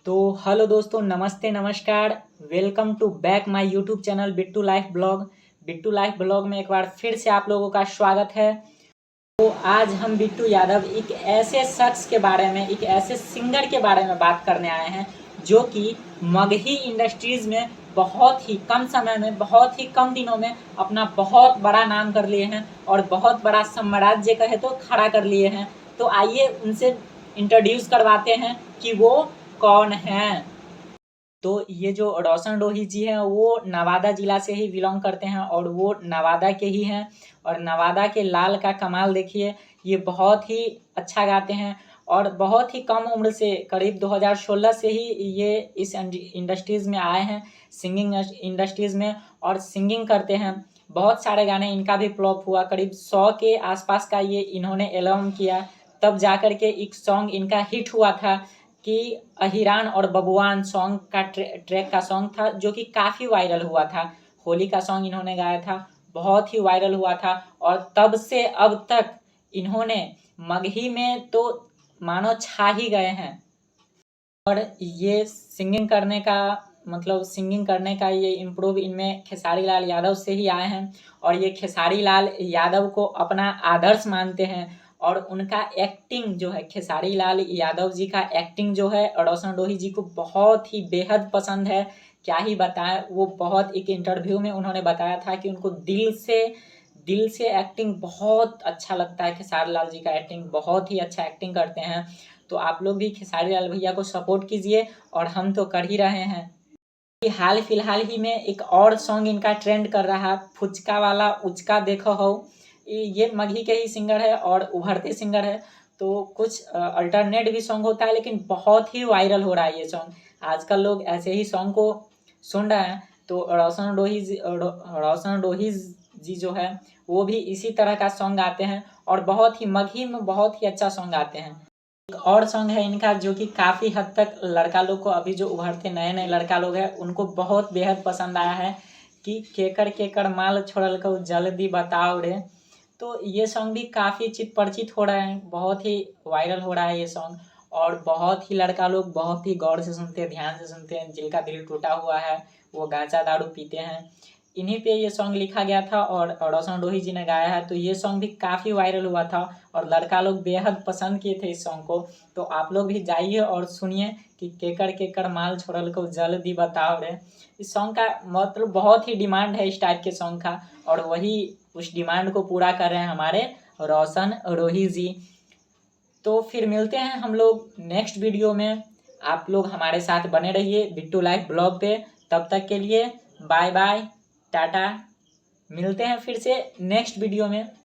तो हेलो दोस्तों, नमस्ते नमस्कार। Welcome to back my YouTube channel Bittu life blog. Bittu life blog में एक बार फिर से आप लोगों का स्वागत है। तो आज हम बिट्टू यादव एक ऐसे शख्स के बारे में, एक ऐसे सिंगर के बारे में बात करने आए हैं जो कि मगही इंडस्ट्रीज़ में बहुत ही कम समय में, बहुत ही कम दिनों में अपना बहुत बड़ा नाम कर लिए हैं और बहुत बड़ा साम्राज्य कहे तो खड़ा कर लिए हैं। तो आइए उनसे इंट्रोड्यूस करवाते हैं कि वो कौन हैं। तो ये जो रोशन रोही जी हैं वो नवादा ज़िला से ही बिलोंग करते हैं और वो नवादा के ही हैं। और नवादा के लाल का कमाल देखिए, ये बहुत ही अच्छा गाते हैं और बहुत ही कम उम्र से, करीब 2016 से ही ये इस इंडस्ट्रीज़ में आए हैं, सिंगिंग इंडस्ट्रीज़ में, और सिंगिंग करते हैं। बहुत सारे गाने इनका भी फ्लॉप हुआ, करीब 100 के आसपास का ये इन्होंने एल्बम किया, तब जा कर के एक सॉन्ग इनका हिट हुआ था कि अहिरान और बबुआन सॉन्ग का ट्रैक का सॉन्ग था, जो कि काफ़ी वायरल हुआ था। होली का सॉन्ग इन्होंने गाया था, बहुत ही वायरल हुआ था। और तब से अब तक इन्होंने मगही में तो मानो छा ही गए हैं। और ये सिंगिंग करने का, मतलब सिंगिंग करने का ये इम्प्रूव इनमें खेसारी लाल यादव से ही आए हैं। और ये खेसारी लाल यादव को अपना आदर्श मानते हैं। और उनका एक्टिंग जो है, खेसारी लाल यादव जी का एक्टिंग जो है रोशन रोही जी को बहुत ही बेहद पसंद है। क्या ही बताएं, वो बहुत, एक इंटरव्यू में उन्होंने बताया था कि उनको दिल से एक्टिंग बहुत अच्छा लगता है। खेसारी लाल जी का एक्टिंग, बहुत ही अच्छा एक्टिंग करते हैं। तो आप लोग भी खेसारी लाल भैया को सपोर्ट कीजिए, और हम तो कर ही रहे हैं। हाल फिलहाल ही में एक और सॉन्ग इनका ट्रेंड कर रहा, फुचका वाला उचका देखो हो। ये मगही के ही सिंगर है और उभरते सिंगर है। तो कुछ अल्टरनेट भी सॉन्ग होता है, लेकिन बहुत ही वायरल हो रहा है ये सॉन्ग। आजकल लोग ऐसे ही सॉन्ग को सुन रहे हैं। तो रोशन रोही जी जो है वो भी इसी तरह का सॉन्ग गाते हैं और बहुत ही मगही में बहुत ही अच्छा सॉन्ग गाते हैं। एक और सॉन्ग है इनका जो कि काफ़ी हद तक लड़का लोग को, अभी जो उभरते नए नए लड़का लोग हैं उनको बहुत बेहद पसंद आया है कि केकर केकर माल छोड़ल को जल्दी बताओ रे। तो ये सॉन्ग भी काफ़ी परिचित हो रहा है, बहुत ही वायरल हो रहा है ये सॉन्ग। और बहुत ही लड़का लोग बहुत ही गौर से सुनते हैं, ध्यान से सुनते हैं। जिनका दिल टूटा हुआ है वो गांजा दारू पीते हैं, इन्हीं पे ये सॉन्ग लिखा गया था और रोशन रोही जी ने गाया है। तो ये सॉन्ग भी काफ़ी वायरल हुआ था और लड़का लोग बेहद पसंद किए थे इस सॉन्ग को। तो आप लोग भी जाइए और सुनिए कि केकर केकर माल छोड़ल को जल्दी बताओ रे। इस सॉन्ग का मतलब बहुत ही डिमांड है इस टाइप के सॉन्ग का, और वही उस डिमांड को पूरा कर रहे हैं हमारे रोशन रोही जी। तो फिर मिलते हैं हम लोग नेक्स्ट वीडियो में। आप लोग हमारे साथ बने रहिए बिट्टू लाइफ ब्लॉग पे। तब तक के लिए बाय बाय, टाटा। मिलते हैं फिर से नेक्स्ट वीडियो में।